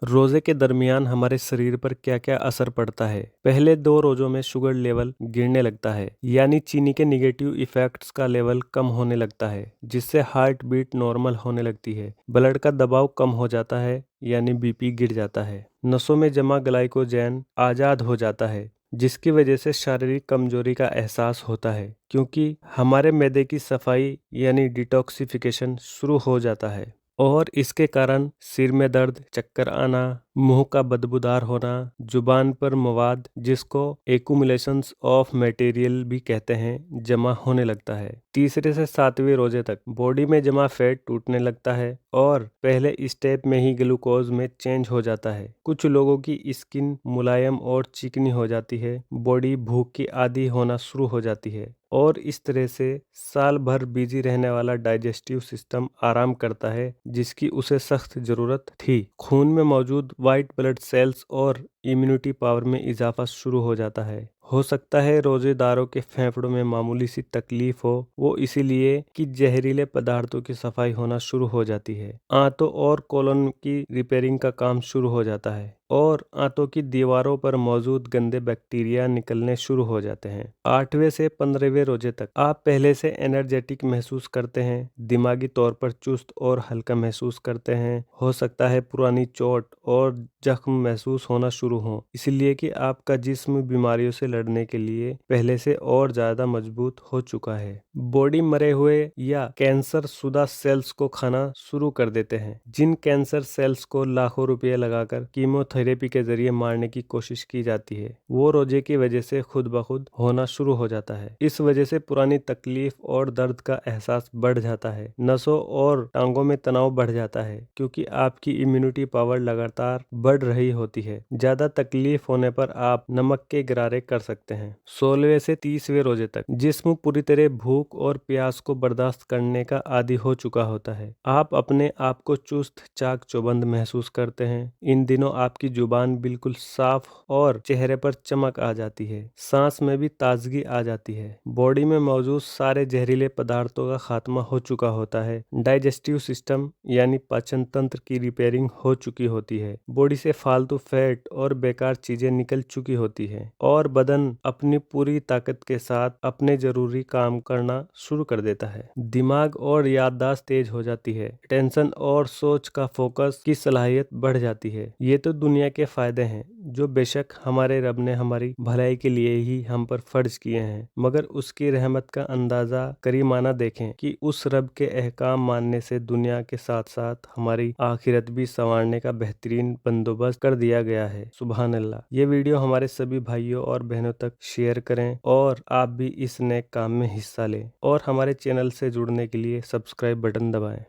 रोजे के दरमियान हमारे शरीर पर क्या क्या असर पड़ता है। पहले 2 रोजों में शुगर लेवल गिरने लगता है, यानी चीनी के निगेटिव इफेक्ट्स का लेवल कम होने लगता है, जिससे हार्ट बीट नॉर्मल होने लगती है। ब्लड का दबाव कम हो जाता है, यानी बीपी गिर जाता है। नसों में जमा ग्लाइकोजन आजाद हो जाता है, जिसकी वजह से शारीरिक कमजोरी का एहसास होता है, क्योंकि हमारे मैदे की सफाई यानी डिटॉक्सिफिकेशन शुरू हो जाता है। और इसके कारण सिर में दर्द, चक्कर आना, मुंह का बदबूदार होना, जुबान पर मवाद जिसको एक्यूमुलेशंस ऑफ मटेरियल भी कहते हैं, जमा होने लगता है। तीसरे से 7वें रोजे तक बॉडी में जमा फैट टूटने लगता है और पहले स्टेप में ही ग्लूकोज में चेंज हो जाता है। कुछ लोगों की स्किन मुलायम और चिकनी हो जाती है, बॉडी भूख की आदी होना शुरू हो जाती है और इस तरह से साल भर बिजी रहने वाला डाइजेस्टिव सिस्टम आराम करता है, जिसकी उसे सख्त जरूरत थी। खून में मौजूद वाइट ब्लड सेल्स और इम्यूनिटी पावर में इजाफा शुरू हो जाता है। हो सकता है रोजेदारों के फेफड़ों में मामूली सी तकलीफ हो, वो इसीलिए कि जहरीले पदार्थों की सफाई होना शुरू हो जाती है। आंतों और कोलन की रिपेयरिंग का काम शुरू हो जाता है और आंतों की दीवारों पर मौजूद गंदे बैक्टीरिया निकलने शुरू हो जाते हैं। 8वें से 15वें रोजे तक आप पहले से एनर्जेटिक महसूस करते हैं, दिमागी तौर पर चुस्त और हल्का महसूस करते हैं। हो सकता है पुरानी चोट और जख्म महसूस होना शुरू हो, इसलिए कि आपका जिस्म बीमारियों से लड़ने के लिए पहले से और ज्यादा मजबूत हो चुका है। बॉडी मरे हुए या कैंसर शुदा सेल्स को खाना शुरू कर देते हैं, जिन कैंसर सेल्स को लाखों रुपए लगाकर कीमोथेरेपी के जरिए मारने की कोशिश की जाती है, वो रोजे की वजह से खुद ब खुद होना शुरू हो जाता है। इस वजह से पुरानी तकलीफ और दर्द का एहसास बढ़ जाता है। नसों और टांगों में तनाव बढ़ जाता है, क्योंकि आपकी इम्यूनिटी पावर लगातार बढ़ रही होती है। ज्यादा तकलीफ होने पर आप नमक के गरारे कर सकते हैं। 16वें से 30वें रोजे तक जिस्म पूरी तरह भूख और प्यास को बर्दाश्त करने का आदी हो चुका होता है। आप अपने आप को चुस्त चाक चौबंद महसूस करते हैं। इन दिनों आपकी जुबान बिल्कुल साफ और चेहरे पर चमक आ जाती है। सांस में भी ताजगी आ जाती है। बॉडी में मौजूद सारे जहरीले पदार्थों का खात्मा हो चुका होता है। डाइजेस्टिव सिस्टम यानी पाचन तंत्र की रिपेयरिंग हो चुकी होती है। बॉडी से फालतू फैट और बेकार चीजें निकल चुकी होती है और बदन अपनी पूरी ताकत के साथ अपने जरूरी काम करना शुरू कर देता है। दिमाग और याददाश्त तेज हो जाती है। टेंशन और सोच का फोकस की सलाहियत बढ़ जाती है। ये तो दुनिया के फायदे हैं, जो बेशक हमारे रब ने हमारी भलाई के लिए ही हम पर फर्ज किए हैं, मगर उसकी रहमत का अंदाजा करीमाना देखें कि उस रब के अहकाम मानने से दुनिया के साथ साथ हमारी आखिरत भी संवारने का बेहतरीन बंदोबस्त कर दिया गया है। सुभान अल्लाह। ये वीडियो हमारे सभी भाइयों और बहनों तक शेयर करें और आप भी इस नेक काम में हिस्सा लें और हमारे चैनल से जुड़ने के लिए सब्सक्राइब बटन दबाएं।